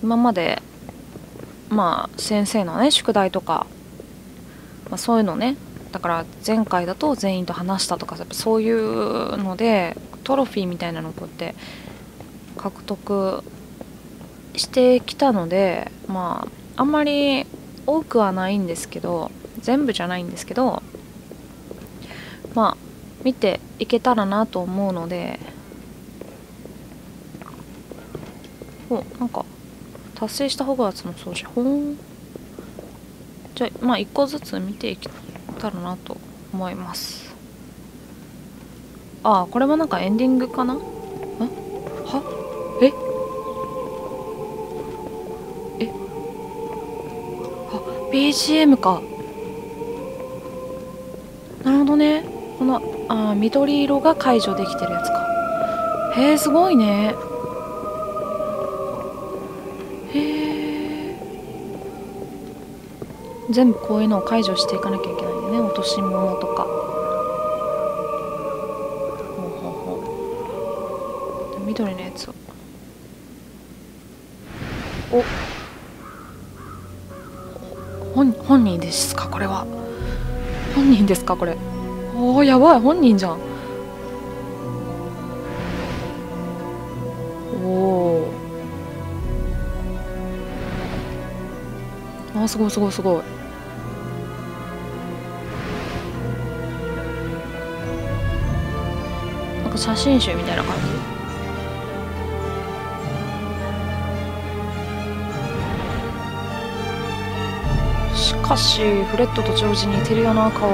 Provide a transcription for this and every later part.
今までまあ先生のね宿題とか、まあ、そういうのね、だから前回だと全員と話したとか、やっぱそういうのでトロフィーみたいなのをこうやって獲得してきたので、まああんまり多くはないんですけど、全部じゃないんですけど、まあ見ていけたらなと思うので、なんか達成したホグワーツの掃除、じゃあまあ1個ずつ見ていけたらなと思います。これもなんかエンディングかな。BGM か。なるほどね。この緑色が解除できてるやつか。へえ、すごいね。全部こういうのを解除していかなきゃいけないんでね、落とし物とか。緑のやつを。本人ですかこれは。本人ですかこれ。やばい、本人じゃん。すごいすごいすごい。なんか写真集みたいな感じ。しかしフレッドとジョージに似てるよな顔。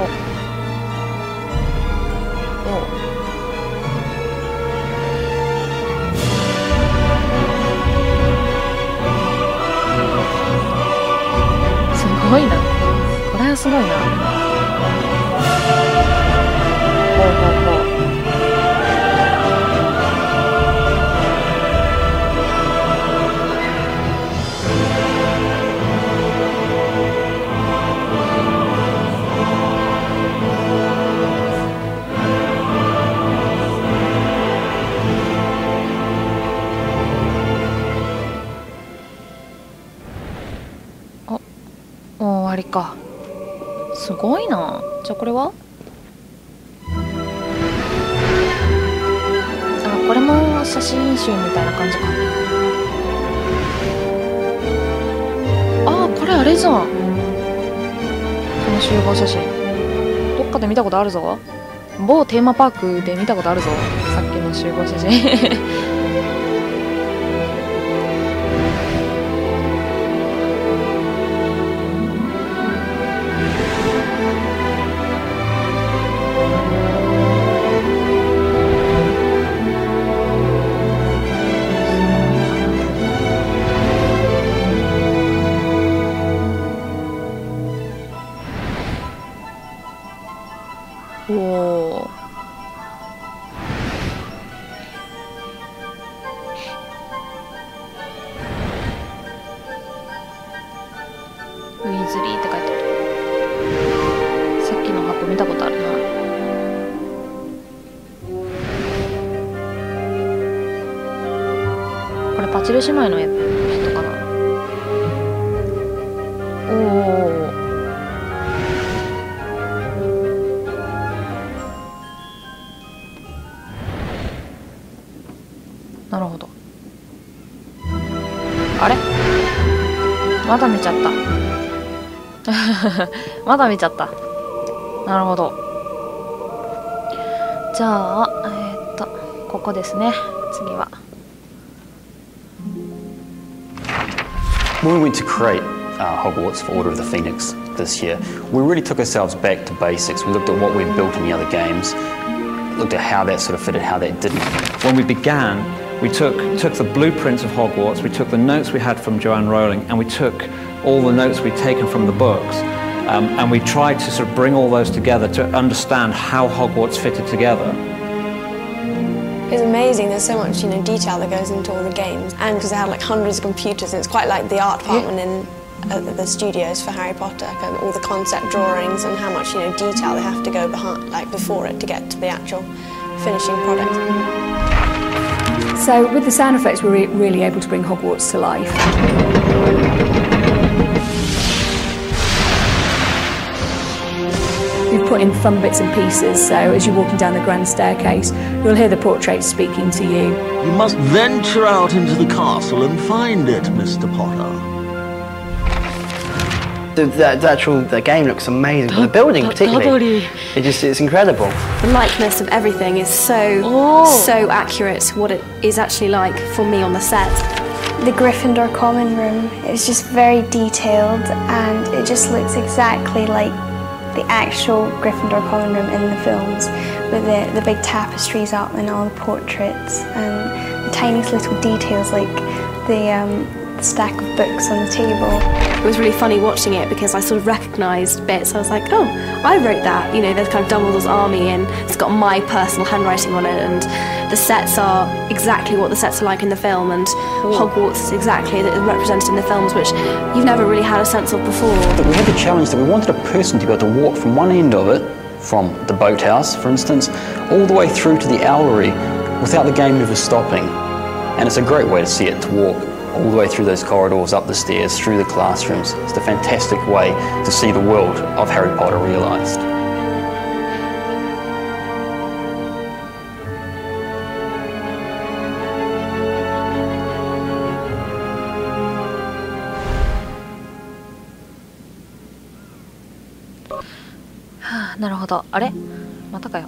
すごいな、これはすごいな。もう終わりか。すごいな。じゃあこれはこれも写真集みたいな感じか。これあれじゃん。この集合写真どっかで見たことあるぞ。某テーマパークで見たことあるぞ、さっきの集合写真ウィズリーって書いてある。さっきの箱見たことあるな。これパチル姉妹の人かな。なるほど。あれ、まだ見ちゃったまだ見ちゃった。なるほど。じゃあここですね。次は。When we went to create Hogwarts for Order of the Phoenix this year, we really took ourselves back to basics. We looked at what we'd built in the other games, looked at how that sort of fitted, how that didn't. When we began, we took the blueprints of Hogwarts, we took the notes we had from Joanne Rowling, and we took all the notes we'd taken from the books, and we tried to sort of bring all those together to understand how Hogwarts fitted together. It's amazing, there's so much detail that goes into all the games, and because they have like hundreds of computers, and it's quite like the art department in the studios for Harry Potter, and all the concept drawings and how much detail they have to go behind, like before it, to get to the actual finishing product. So with the sound effects, we're really able to bring Hogwarts to life. We've put in fun bits and pieces, so as you're walking down the grand staircase, you'll hear the portrait speaking to you. You must venture out into the castle and find it, Mr. Potter. The game looks amazing, but the building particularly, it's incredible. The likeness of everything is so accurate to what it is actually like for me on the set. The Gryffindor common room is just very detailed, and it just looks exactly like the actual Gryffindor common room in the films, with the big tapestries up and all the portraits and the tiniest little details like the stack of books on the table. It was really funny watching it because I sort of recognised bits. I was like, oh, I wrote that. You know, there's kind of Dumbledore's army and it's got my personal handwriting on it, and the sets are exactly what the sets are like in the film, and Hogwarts is exactly represented in the films, which you've never really had a sense of before. But we had the challenge that we wanted a person to be able to walk from one end of it, from the boathouse, for instance, all the way through to the owlery without the game ever stopping. And it's a great way to see it, to walk all the way through those corridors, up the stairs, through the classrooms. It's a fantastic way to see the world of Harry Potter realised. Naるほど。あれ？またかよ。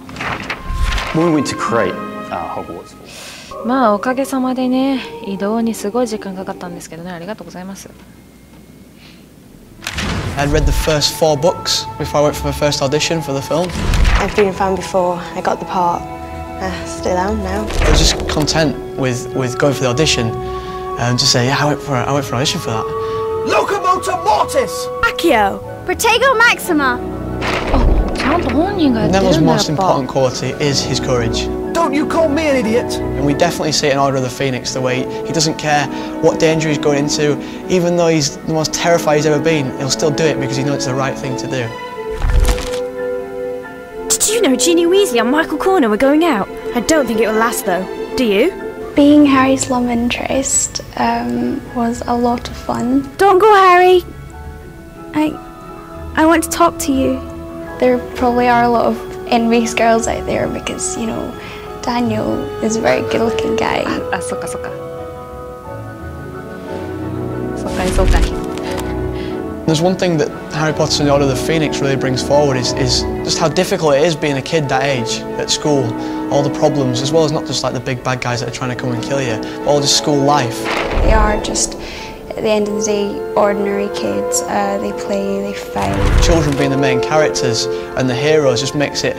When we went to create Hogwarts. まあおかげさまでね、移動にすごい時間かかったんですけどね、ありがとうございます。I'd read the first 4 books before I went for my first audition for the film. I've been a fan before I got the part. Still am now. I was just content with going for the audition and just say, yeah, I went for an audition for that. Locomotor Mortis! Accio! Protego Maxima! あ、ちゃんと本人がやってるんだ。 Neville's most important quality is his courage. Don't you call me an idiot! And we definitely see it in Order of the Phoenix, the way he doesn't care what danger he's going into. Even though he's the most terrified he's ever been, he'll still do it because he knows it's the right thing to do. Did you know Ginny Weasley and Michael Corner were going out? I don't think it will last though. Do you? Being Harry's love interest was a lot of fun. Don't go, Harry! I want to talk to you. There probably are a lot of envious girls out there because, you know, Daniel is a very good-looking guy. あ、そっかそっか。そうかいそうかい。There's one thing that Harry Potter and the Order of the Phoenix really brings forward is just how difficult it is being a kid that age at school. All the problems, as well as not just like the big bad guys that are trying to come and kill you, but all just school life. They are just, at the end of the day, ordinary kids. They play, they fight. Children being the main characters and the heroes just makes it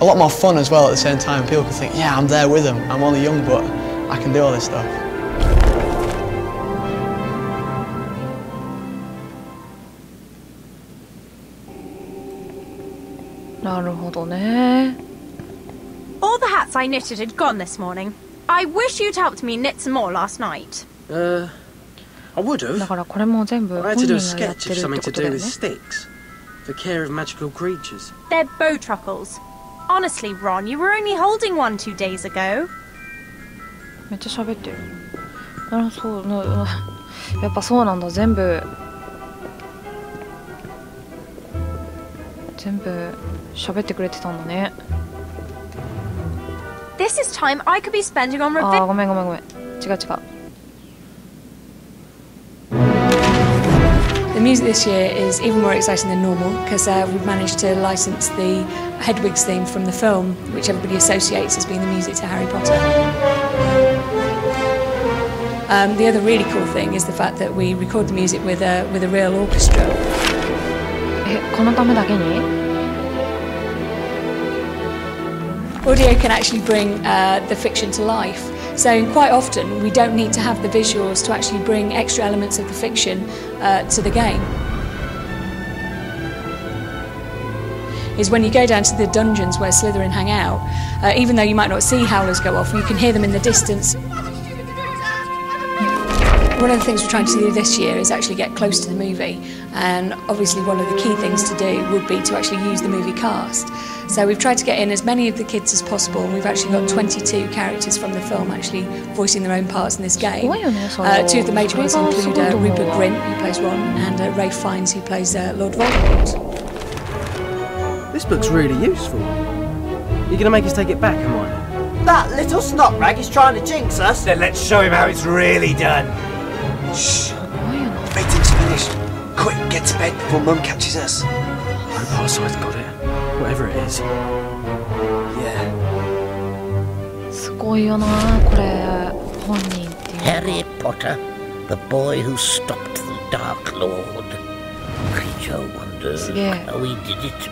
a lot more fun as well at the same time. People can think, yeah, I'm there with them. I'm only young, but I can do all this stuff. All the hats I knitted had gone this morning. I wish you'd helped me knit some more last night. I would have. だからこれも全部 I 本 had to 人 do a がやっ sketch て of るっ something て to ことだ do よ with ね。 sticks. For care of magical creatures. They're bowtruckles. Honestly, Ron, you were only holding one 2 days ago. めっちゃ喋ってる。そうな、やっぱそうなんだ。全部喋ってくれてたんだね。This is time I could be spending on あー、ごめん。違う。The music this year is even more exciting than normal because we've managed to license the Hedwig's theme from the film, which everybody associates as being the music to Harry Potter. The other really cool thing is the fact that we record the music with a real orchestra. このためだけに Audio can actually bring the fiction to life. So quite often we don't need to have the visuals to actually bring extra elements of the fiction to the game. Is when you go down to the dungeons where Slytherin hang out, even though you might not see howlers go off, you can hear them in the distance. One of the things we're trying to do this year is actually get close to the movie, and obviously one of the key things to do would be to actually use the movie cast. So we've tried to get in as many of the kids as possible, and we've actually got 22 characters from the film actually voicing their own parts in this game. Two of the major ones include Rupert Grint, who plays Ron, and Ralph Fiennes, who plays Lord Voldemort. This book's really useful. You're going to make us take it back, Hermione? That little snot rag is trying to jinx us. Then let's show him how it's really done. Shh. Meeting's finished. Quick, get to bed before Mum catches us. I hope our side's got it. Whatever it is. Yeah. すごいよな、これ本人っていう。Harry Potter, the boy who stopped the Dark Lord. Creature wonders how he did it.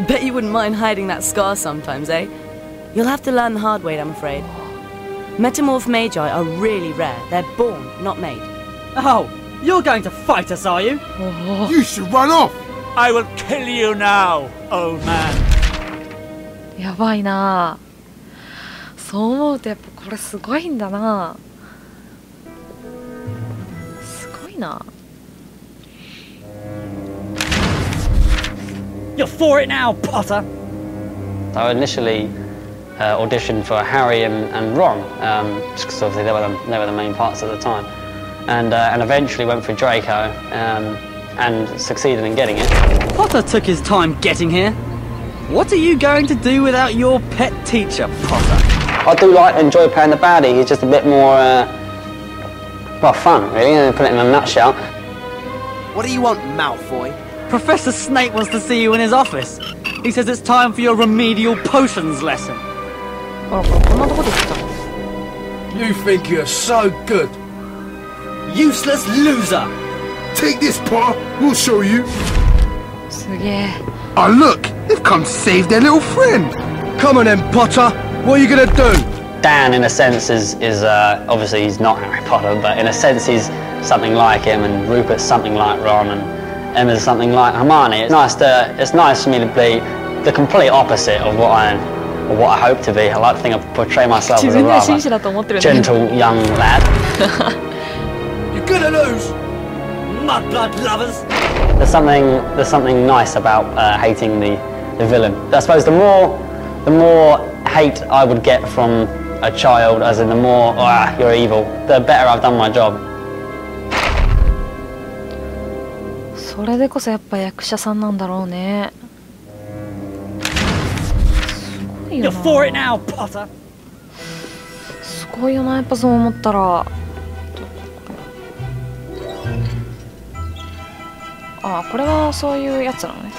Bet you wouldn't mind hiding that scar sometimes, eh? You'll have to learn the hard way, I'm afraid. Metamorph magi are really rare. They're born, not made. Oh, you're going to fight us, are you? You should run off! I will kill you now, old man. やばいな。そう思うとやっぱこれすごいんだな。すごいな。You're for it now, Potter! So I initially auditioned for Harry and Ron, just because obviously they were the main parts at the time, and eventually went for Draco and succeeded in getting it. Potter took his time getting here. What are you going to do without your pet teacher, Potter? I do enjoy playing the baddie. He's just a bit more well, fun, really, put it in a nutshell. What do you want, Malfoy? Professor Snape wants to see you in his office. He says it's time for your remedial potions lesson. You think you're so good? Useless loser! Take this, Potter. We'll show you. Oh, look! They've come to save their little friend. Come on then, Potter. What are you gonna do? Dan, in a sense, is obviously he's not Harry Potter, but in a sense he's something like him, and Rupert's something like Ron, and Emma's something like Hermione. It's nice for me to be the complete opposite of what I hope to be. I like to think I portray myself as a rather gentle young lad. You're gonna lose, mudblood lovers. There's something nice about hating the villain. I suppose the more hate I would get from a child, as in the more you're evil, the better I've done my job. それでこそやっぱ役者さんなんだろうね。すごいよな。You're for it now, Potter. すごいよな、やっぱそう思ったら。ああ、これはそういうやつなのね。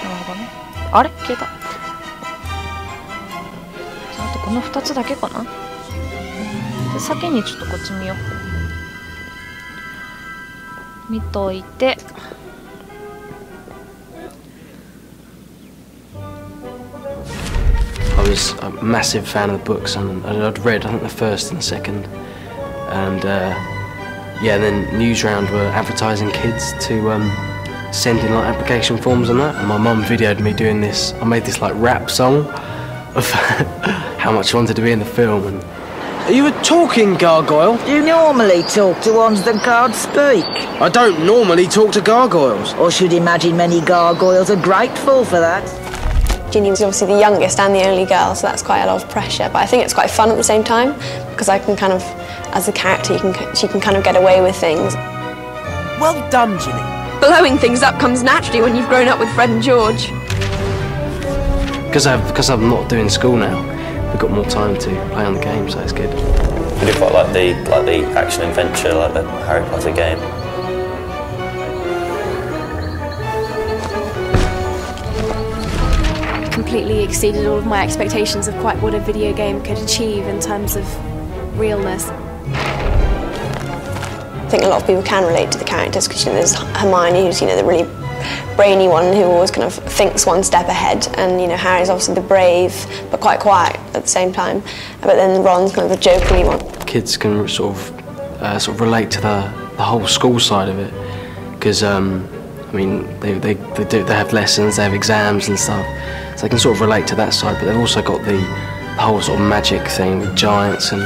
なるほどね。あれ消えた。じゃあ、あとこの2つだけかな。で先にちょっとこっち見よう。見といて。I was a massive fan of the books, and I'd read, I think, the first and the second, and yeah, then Newsround were advertising kids to send in like application forms and that, and my mum videoed me doing this. I made this like rap song of how much I wanted to be in the film. And are you a talking gargoyle? You normally talk to ones that can't speak. I don't normally talk to gargoyles. Or should imagine many gargoyles are grateful for that. Ginny's obviously the youngest and the only girl, so that's quite a lot of pressure. But I think it's quite fun at the same time, because I can kind of, as a character, she can kind of get away with things. Well done, Ginny. Blowing things up comes naturally when you've grown up with Fred and George. Because I'm not doing school now, we've got more time to play on the game, so it's good. I do quite like the action adventure, like the Harry Potter game. Completely exceeded all of my expectations of quite what a video game could achieve in terms of realness. I think a lot of people can relate to the characters, because there's Hermione, who's the really brainy one who always kind of thinks one step ahead, and Harry's obviously the brave but quite quiet at the same time. But then Ron's kind of the jokery one. Kids can sort of relate to the whole school side of it, because I mean they have lessons, they have exams and stuff, so they can sort of relate to that side. But they've also got the whole sort of magic thing with giants and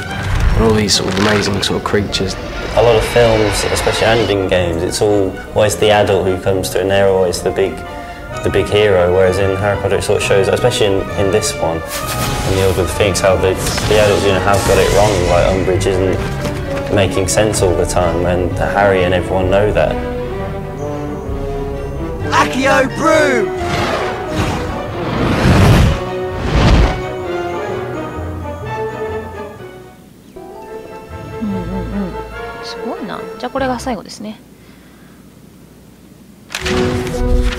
all these sort of amazing sort of creatures. A lot of films, especially and in games, it's always the adult who comes to it, and they're always the big hero. Whereas in Harry Potter, it sort of shows, especially in this one, in the Order of the Phoenix, how the adults have got it wrong. Like Umbridge isn't making sense all the time, and Harry and everyone know that. Accio Brew! すごいな。じゃあこれが最後ですね。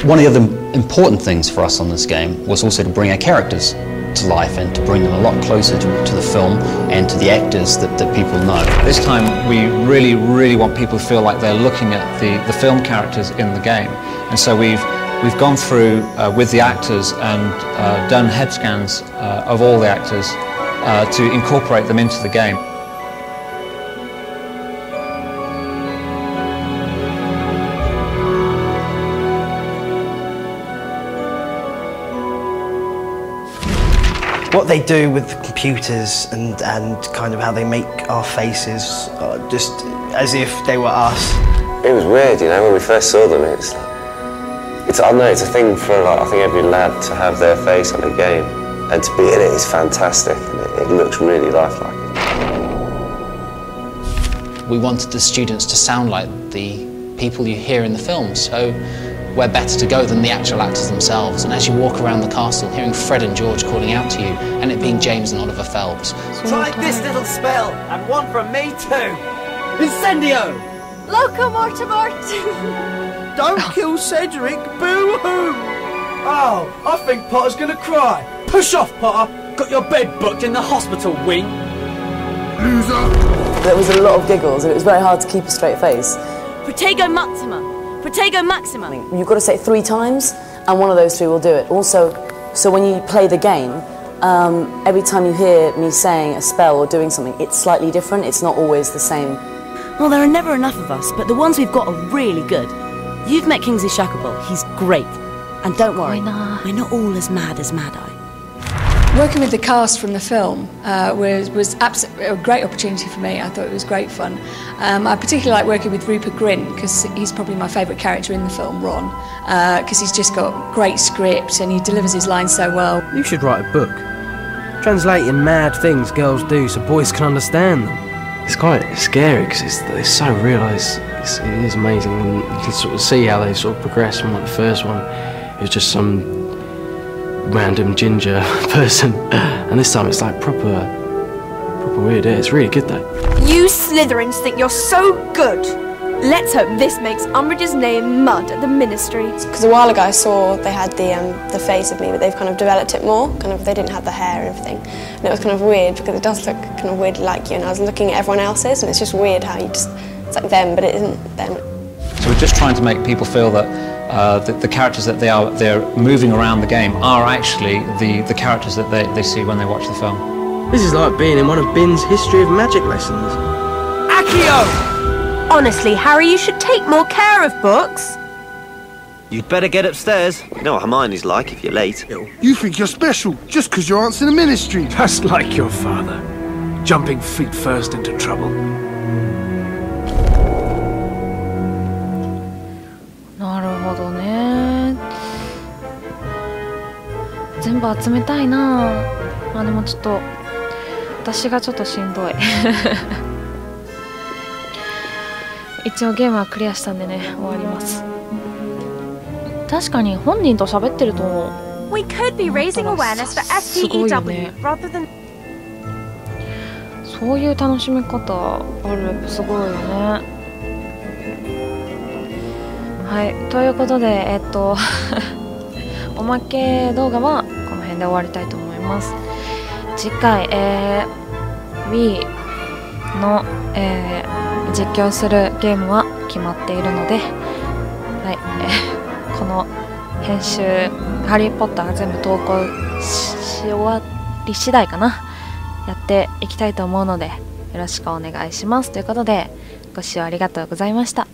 One of the other important things for us on this game was also to bring our characters to life and to bring them a lot closer to the film and to the actors that people know. This time we really want people to feel like they're looking at the film characters in the game, and so we've gone through with the actors and done head scans of all the actors to incorporate them into the game. What they do with the computers and kind of how they make our faces, just as if they were us. It was weird, you know, when we first saw them. It's I don't know, it's a thing for like I think every lad to have their face on a game, and to be in it is fantastic, and it looks really lifelike. We wanted the students to sound like the people you hear in the films, so where better to go than the actual actors themselves. And as you walk around the castle, hearing Fred and George calling out to you, and it being James and Oliver Phelps. Try this little spell, and one from me too. Incendio! Loco Mortimort! Don't kill Cedric, boo-hoo! Oh, I think Potter's gonna cry. Push off, Potter. Got your bed booked in the hospital wing. Loser! There was a lot of giggles, and it was very hard to keep a straight face. Protego Maxima! Protego Maxima! You've got to say it 3 times, and one of those 3 will do it. Also, so when you play the game, every time you hear me saying a spell or doing something, it's slightly different. It's not always the same. Well, there are never enough of us, but the ones we've got are really good. You've met Kingsley Shacklebolt. He's great. And don't worry, we're not all as mad as Mad Eye. Working with the cast from the film was absolutely a great opportunity for me. I thought it was great fun. I particularly like working with Rupert Grint because he's probably my favourite character in the film, Ron, because he's just got great script and he delivers his lines so well. You should write a book, translating mad things girls do so boys can understand them. It's quite scary because it's so real. It is amazing, and you can sort of see how they sort of progress from like the first one. It was just some random ginger person, and this time it's like proper weird. Yeah, it's really good though. You Slytherins think you're so good. Let's hope this makes Umbridge's name mud at the Ministry. Because a while ago I saw they had the face of me, but they've kind of developed it more. Kind of, they didn't have the hair and everything, and it was kind of weird because it does look kind of weird like you. And I was looking at everyone else's, and it's just weird how it's like them, but it isn't them. So we're just trying to make people feel that the characters that they're moving around the game are actually the characters that they see when they watch the film. This is like being in one of Bin's History of Magic lessons. Accio! Honestly, Harry, you should take more care of books. You'd better get upstairs. You know what Hermione's like if you're late. You think you're special just because you're answering the Ministry. Just like your father, jumping feet first into trouble. なるほどね。全部集めたいな。まあでもちょっと私がちょっとしんどい。一応ゲームはクリアしたんでね、終わります。確かに本人と喋ってると We could be raising awareness for SPEW rather than そういう楽しみ方ある。すごいよね。はい、ということでおまけ動画はこの辺で終わりたいと思います。次回Wii の、実況するゲームは決まっているので、はい、この編集ハリーポッターが全部投稿し終わり次第かな、やっていきたいと思うのでよろしくお願いします。ということでご視聴ありがとうございました。